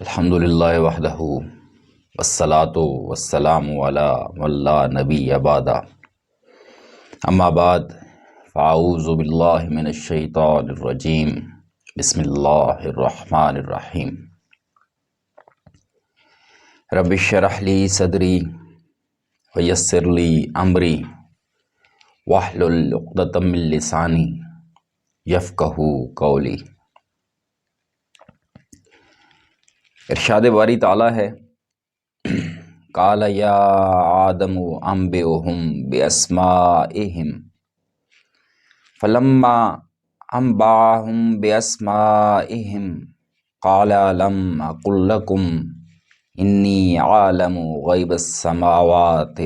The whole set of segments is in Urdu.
الحمد للہ وحدہ والصلاة والسلام علی من لا نبی بعد اما بعد فاعوذ باللہ من الشیطان الرجیم بسم اللہ الرحمن الرحیم رب اشرح لی صدری ویسر لی امری واحلل عقدۃ من لسانی یفقہوا قولی۔ ارشاد باری تعالیٰ ہے، قال یا آدم انبئہم باسمائہم فلما انبأہم باسمائہم قال لم اقل لکم انی عالم غیب السماوات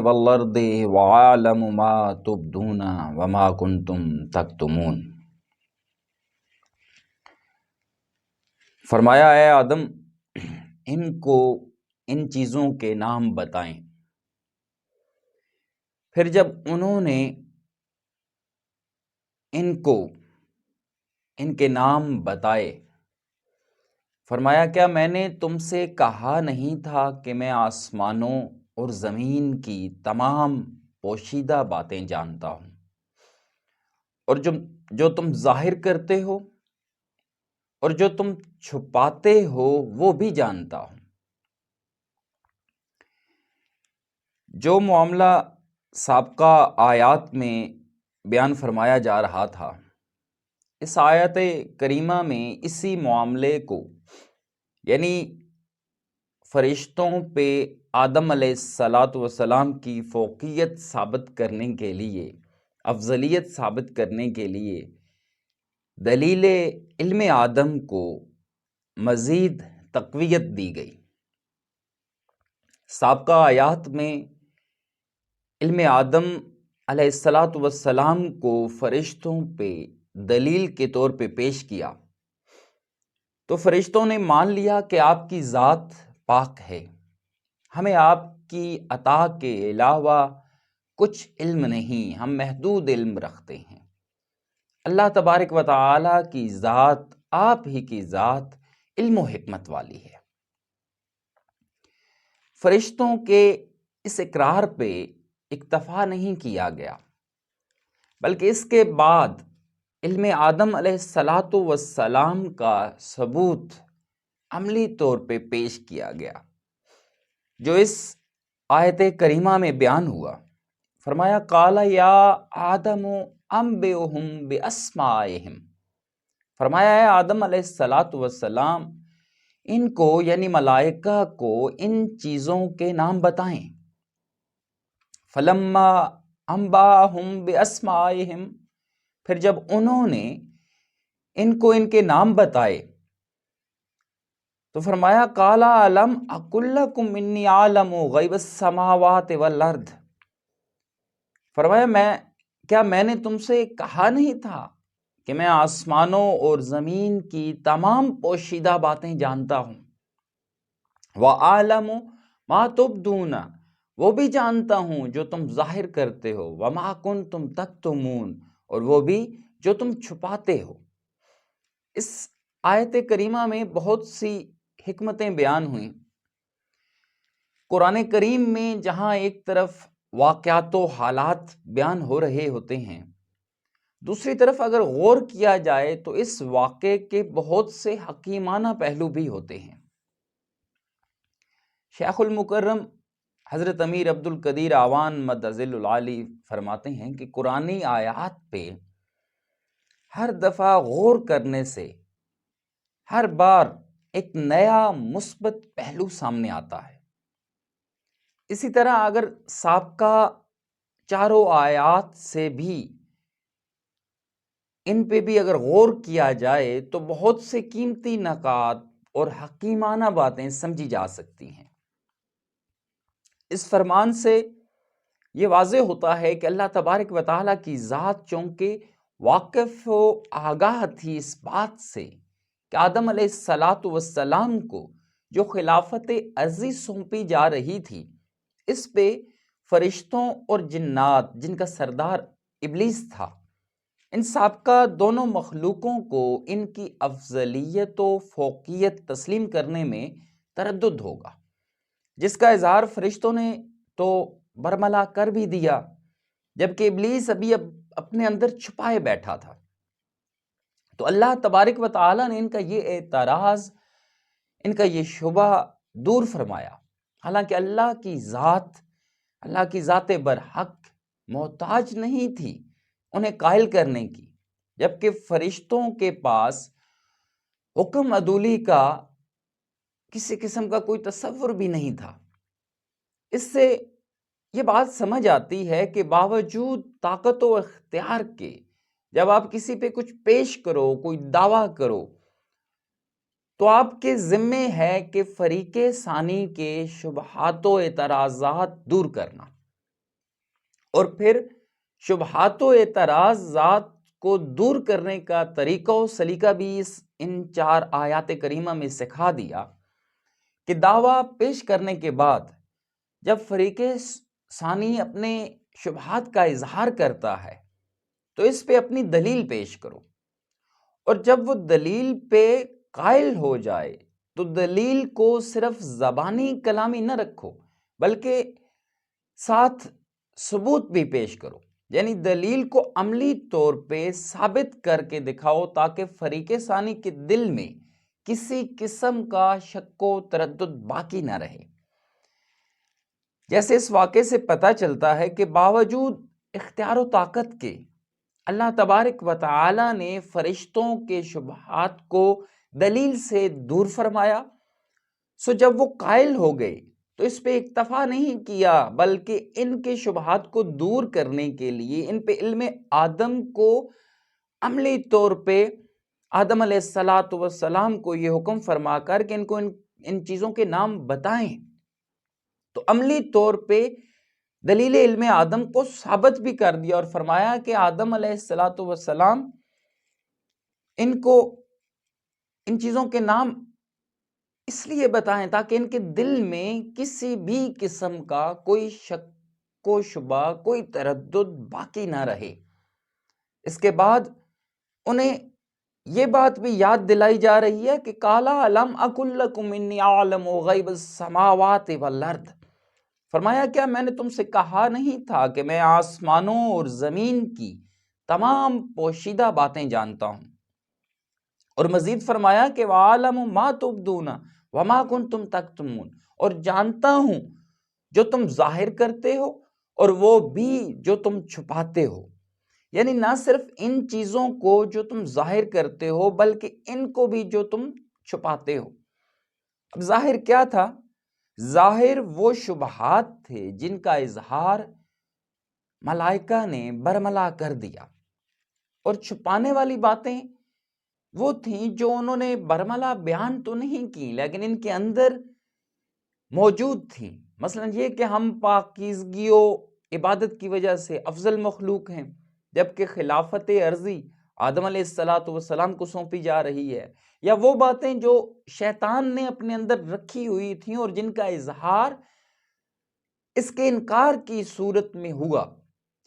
والارض وعالم ما تبدون وما کنتم تکتمون۔ فرمایا اے آدم، ان کو ان چیزوں کے نام بتائیں۔ پھر جب انہوں نے ان کے نام بتائے، فرمایا کیا میں نے تم سے کہا نہیں تھا کہ میں آسمانوں اور زمین کی تمام پوشیدہ باتیں جانتا ہوں، اور جو تم ظاہر کرتے ہو اور جو تم چھپاتے ہو وہ بھی جانتا ہوں۔ جو معاملہ سابقہ آیات میں بیان فرمایا جا رہا تھا، اس آیت کریمہ میں اسی معاملے کو، یعنی فرشتوں پہ آدم علیہ السلام کی فوقیت ثابت کرنے کے لیے، افضلیت ثابت کرنے کے لیے دلیل علم آدم کو مزید تقویت دی گئی۔ سابقہ آیات میں علم آدم علیہ السلام کو فرشتوں پہ دلیل کے طور پہ پیش کیا تو فرشتوں نے مان لیا کہ آپ کی ذات پاک ہے، ہمیں آپ کی عطا کے علاوہ کچھ علم نہیں، ہم محدود علم رکھتے ہیں۔ اللہ تبارک و تعالی کی ذات، آپ ہی کی ذات علم و حکمت والی ہے۔ فرشتوں کے اس اقرار پہ اکتفا نہیں کیا گیا، بلکہ اس کے بعد علم آدم علیہ السلام کا ثبوت عملی طور پہ پیش کیا گیا، جو اس آیت کریمہ میں بیان ہوا۔ فرمایا قال یا آدم انبئہم باسمائہم، فرمایا ہے آدم علیہ السلام، ان کو یعنی ملائکہ کو ان چیزوں کے نام بتائیں۔ فلما انبأہم باسمائہم، پھر جب انہوں نے ان کو ان کے نام بتائے تو فرمایا قال الم اقل لکم انی عالم غیب السماوات والارض، فرمایا کیا میں نے تم سے کہا نہیں تھا کہ میں آسمانوں اور زمین کی تمام پوشیدہ باتیں جانتا ہوں، وعالم ما تبدون، وہ بھی جانتا ہوں جو تم ظاہر کرتے ہو، وما کنتم تکتمون، اور وہ بھی جو تم چھپاتے ہو۔ اس آیت کریمہ میں بہت سی حکمتیں بیان ہوئیں۔ قرآن کریم میں جہاں ایک طرف واقعات و حالات بیان ہو رہے ہوتے ہیں، دوسری طرف اگر غور کیا جائے تو اس واقعے کے بہت سے حکیمانہ پہلو بھی ہوتے ہیں۔ شیخ المکرم حضرت امیر عبد القدیر اعوان مدظل العالی فرماتے ہیں کہ قرآنی آیات پہ ہر دفعہ غور کرنے سے ہر بار ایک نیا مثبت پہلو سامنے آتا ہے۔ اسی طرح اگر سابقہ چاروں آیات سے بھی ان پہ بھی اگر غور کیا جائے تو بہت سے قیمتی نکات اور حکیمانہ باتیں سمجھی جا سکتی ہیں۔ اس فرمان سے یہ واضح ہوتا ہے کہ اللہ تبارک و تعالیٰ کی ذات چونکہ واقف و آگاہ تھی اس بات سے کہ آدم علیہ السلام کو جو خلافت ارضی سونپی جا رہی تھی، اس پہ فرشتوں اور جنات، جن کا سردار ابلیس تھا، ان سابقہ دونوں مخلوقوں کو ان کی افضلیت و فوقیت تسلیم کرنے میں تردد ہوگا، جس کا اظہار فرشتوں نے تو برملا کر بھی دیا، جبکہ ابلیس ابھی اپنے اندر چھپائے بیٹھا تھا۔ تو اللہ تبارک و تعالی نے ان کا یہ اعتراض، ان کا یہ شبہ دور فرمایا۔ حالانکہ اللہ کی ذات برحق محتاج نہیں تھی انہیں قائل کرنے کی، جبکہ فرشتوں کے پاس حکم عدولی کا کسی قسم کا کوئی تصور بھی نہیں تھا۔ اس سے یہ بات سمجھ آتی ہے کہ باوجود طاقت و اختیار کے جب آپ کسی پہ کچھ پیش کرو، کوئی دعویٰ کرو، تو آپ کے ذمے ہے کہ فریق ثانی کے شبہات و اعتراضات دور کرنا، اور پھر شبہات و اعتراضات کو دور کرنے کا طریقہ و سلیقہ بھی ان 4 آیات کریمہ میں سکھا دیا کہ دعویٰ پیش کرنے کے بعد جب فریق ثانی اپنے شبہات کا اظہار کرتا ہے تو اس پہ اپنی دلیل پیش کرو، اور جب وہ دلیل پہ قائل ہو جائے تو دلیل کو صرف زبانی کلامی نہ رکھو بلکہ ساتھ ثبوت بھی پیش کرو، یعنی دلیل کو عملی طور پہ ثابت کر کے دکھاؤ تاکہ فریق ثانی کے دل میں کسی قسم کا شک و تردد باقی نہ رہے۔ جیسے اس واقعے سے پتہ چلتا ہے کہ باوجود اختیار و طاقت کے اللہ تبارک و تعالی نے فرشتوں کے شبہات کو دلیل سے دور فرمایا، سو جب وہ قائل ہو گئے تو اس پہ اکتفا نہیں کیا بلکہ ان کے شبہات کو دور کرنے کے لیے ان پہ علم آدم کو عملی طور پہ آدم علیہ السلام کو یہ حکم فرما کر کہ ان کو ان چیزوں کے نام بتائیں، تو عملی طور پہ دلیل علم آدم کو ثابت بھی کر دیا اور فرمایا کہ آدم علیہ السلام ان کو ان چیزوں کے نام اس لیے بتائیں تاکہ ان کے دل میں کسی بھی قسم کا کوئی شک و شبہ، کوئی تردد باقی نہ رہے۔ اس کے بعد انہیں یہ بات بھی یاد دلائی جا رہی ہے کہ قَالَ أَلَمْ أَقُل لَّكُمْ إِنِّي أَعْلَمُ غَيْبَ السَّمَاوَاتِ وَالْأَرْضِ، فرمایا کیا میں نے تم سے کہا نہیں تھا کہ میں آسمانوں اور زمین کی تمام پوشیدہ باتیں جانتا ہوں، اور مزید فرمایا کہ وَعَالَمُ مَا تُبْدُونَ وَمَا كُنْتُمْ تَكْتُمُونَ، اور جانتا ہوں جو تم ظاہر کرتے ہو اور وہ بھی جو تم چھپاتے ہو، یعنی نہ صرف ان چیزوں کو جو تم ظاہر کرتے ہو بلکہ ان کو بھی جو تم چھپاتے ہو۔ اب ظاہر کیا تھا؟ ظاہر وہ شبہات تھے جن کا اظہار ملائکہ نے برملا کر دیا، اور چھپانے والی باتیں وہ تھیں جو انہوں نے برملا بیان تو نہیں کی لیکن ان کے اندر موجود تھیں، مثلا یہ کہ ہم پاکیزگی و عبادت کی وجہ سے افضل مخلوق ہیں، جبکہ خلافت ارضی آدم علیہ السلام کو سونپی جا رہی ہے، یا وہ باتیں جو شیطان نے اپنے اندر رکھی ہوئی تھیں اور جن کا اظہار اس کے انکار کی صورت میں ہوا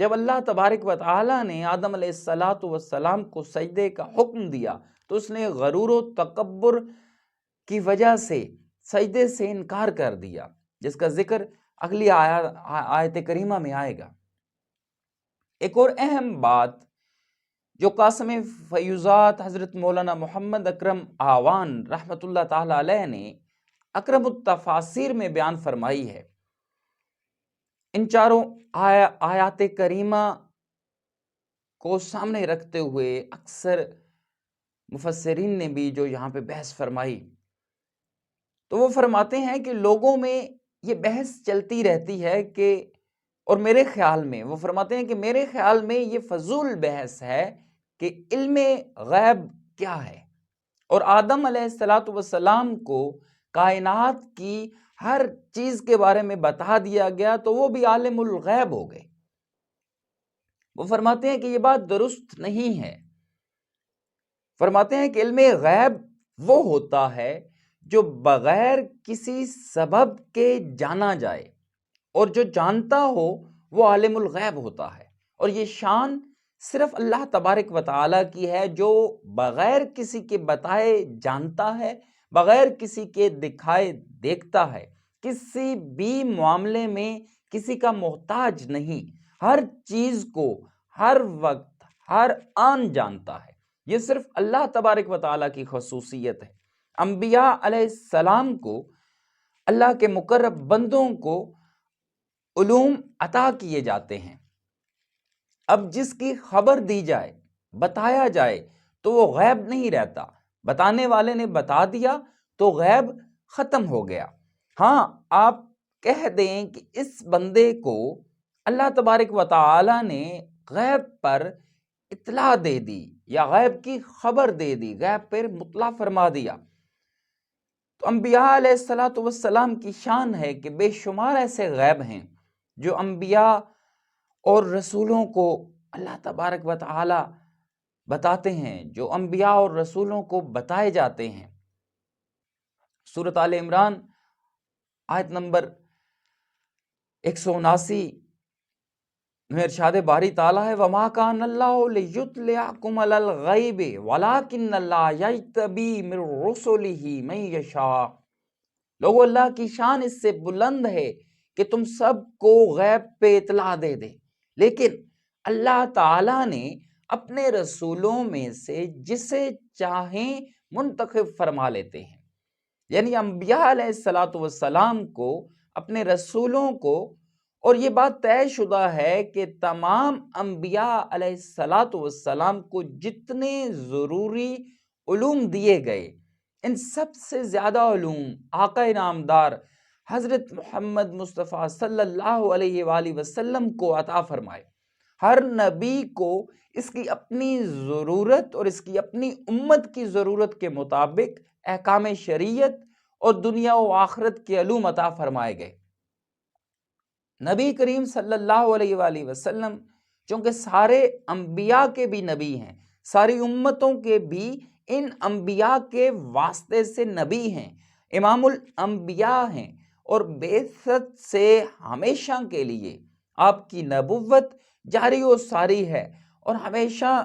جب اللہ تبارک و تعالی نے آدم علیہ السلام کو سجدے کا حکم دیا تو اس نے غرور و تکبر کی وجہ سے سجدے سے انکار کر دیا، جس کا ذکر اگلی آیت کریمہ میں آئے گا۔ ایک اور اہم بات جو قاسم فیوزات حضرت مولانا محمد اکرم آوان رحمۃ اللہ تعالی علیہ نے اکرم التفاسیر میں بیان فرمائی ہے، ان چاروں آیات کریمہ کو سامنے رکھتے ہوئے اکثر مفسرین نے بھی جو یہاں پہ بحث فرمائی تو وہ فرماتے ہیں کہ لوگوں میں یہ بحث چلتی رہتی ہے کہ، اور میرے خیال میں وہ فرماتے ہیں کہ میرے خیال میں یہ فضول بحث ہے کہ علم غیب کیا ہے، اور آدم علیہ السلام کو کائنات کی ہر چیز کے بارے میں بتا دیا گیا تو وہ بھی عالم الغیب ہو گئے۔ وہ فرماتے ہیں کہ یہ بات درست نہیں ہے، فرماتے ہیں کہ علم غیب وہ ہوتا ہے جو بغیر کسی سبب کے جانا جائے، اور جو جانتا ہو وہ عالم الغیب ہوتا ہے، اور یہ شان صرف اللہ تبارک و تعالیٰ کی ہے، جو بغیر کسی کے بتائے جانتا ہے، بغیر کسی کے دکھائے دیکھتا ہے، کسی بھی معاملے میں کسی کا محتاج نہیں، ہر چیز کو ہر وقت ہر آن جانتا ہے۔ یہ صرف اللہ تبارک و تعالیٰ کی خصوصیت ہے۔ انبیاء علیہ السلام کو، اللہ کے مقرب بندوں کو علوم عطا کیے جاتے ہیں۔ اب جس کی خبر دی جائے، بتایا جائے، تو وہ غیب نہیں رہتا۔ بتانے والے نے بتا دیا تو غیب ختم ہو گیا۔ ہاں، آپ کہہ دیں کہ اس بندے کو اللہ تبارک و تعالی نے غیب پر اطلاع دے دی یا غیب کی خبر دے دی، غیب پر مطلع فرما دیا، تو انبیاء علیہ السلام کی شان ہے کہ بے شمار ایسے غیب ہیں جو انبیاء اور رسولوں کو اللہ تبارک و تعالی بتاتے ہیں، جو انبیاء اور رسولوں کو بتائے جاتے ہیں۔ سورۃ آل عمران آیت نمبر 179 میں ارشاد باری تعالیٰ ہے، وَمَا كَانَ اللَّهُ لِيُطْلِعَكُمْ عَلَى الْغَيْبِ وَلَٰكِنَّ اللَّهَ يَجْتَبِي مِن رُّسُلِهِ مَن يَشَاءُ۔ لوگو، اللہ کی شان اس سے بلند ہے کہ تم سب کو غیب پہ اطلاع دے دے، لیکن اللہ تعالیٰ نے اپنے رسولوں میں سے جسے چاہیں منتخب فرما لیتے ہیں۔ یعنی انبیاء علیہ السلام کو، اپنے رسولوں کو، اور یہ بات طے شدہ ہے کہ تمام انبیاء علیہ السلام کو جتنے ضروری علوم دیے گئے، ان سب سے زیادہ علوم آقا نامدار حضرت محمد مصطفیٰ صلی اللہ علیہ وآلہ وسلم کو عطا فرمائے۔ ہر نبی کو اس کی اپنی ضرورت اور اس کی اپنی امت کی ضرورت کے مطابق احکام شریعت اور دنیا و آخرت کے علوم عطا فرمائے گئے۔ نبی کریم صلی اللہ علیہ وآلہ وسلم چونکہ سارے انبیاء کے بھی نبی ہیں، ساری امتوں کے بھی ان انبیاء کے واسطے سے نبی ہیں، امام الانبیاء ہیں، اور بعثت سے ہمیشہ کے لیے آپ کی نبوت جاری و ساری ہے، اور ہمیشہ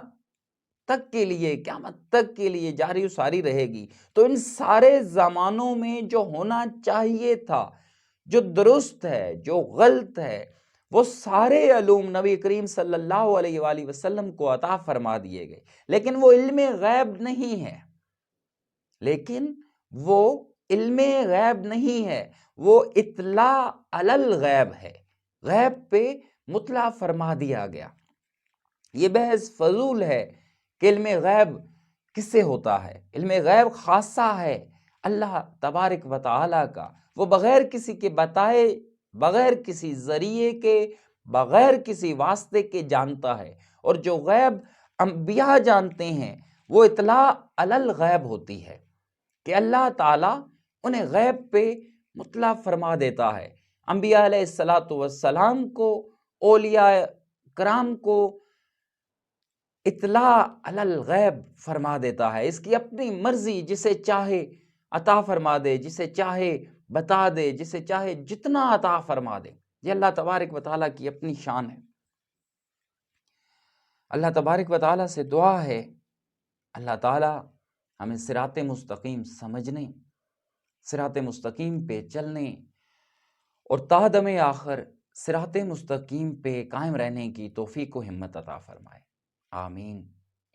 تک کے لیے، قیامت تک کے لیے جاری و ساری رہے گی۔ تو ان سارے زمانوں میں جو ہونا چاہیے تھا، جو درست ہے، جو غلط ہے، وہ سارے علوم نبی کریم صلی اللہ علیہ وآلہ وسلم کو عطا فرما دیے گئے۔ لیکن وہ علم غیب نہیں ہے، وہ اطلاع علی الغیب ہے، غیب پہ مطلع فرما دیا گیا۔ یہ بحث فضول ہے کہ علم غیب کس سے ہوتا ہے۔ علم غیب خاصہ ہے اللہ تبارک و تعالی کا، وہ بغیر کسی کے بتائے، بغیر کسی ذریعے کے، بغیر کسی واسطے کے جانتا ہے، اور جو غیب انبیاء جانتے ہیں وہ اطلاع علی الغیب ہوتی ہے کہ اللہ تعالیٰ انہیں غیب پہ مطلع فرما دیتا ہے۔ انبیاء علیہ السلام کو، اولیاء کرام کو اطلاع علی الغیب فرما دیتا ہے، اس کی اپنی مرضی، جسے چاہے عطا فرما دے، جسے چاہے بتا دے، جسے چاہے جتنا عطا فرما دے۔ یہ اللہ تبارک و تعالیٰ کی اپنی شان ہے۔ اللہ تبارک و تعالیٰ سے دعا ہے اللہ تعالیٰ ہمیں صراط مستقیم سمجھنے، صراط مستقیم پہ چلنے اور تا دم آخر صراط مستقیم پہ قائم رہنے کی توفیق و ہمت عطا فرمائے۔ آمین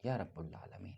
یا رب العالمین۔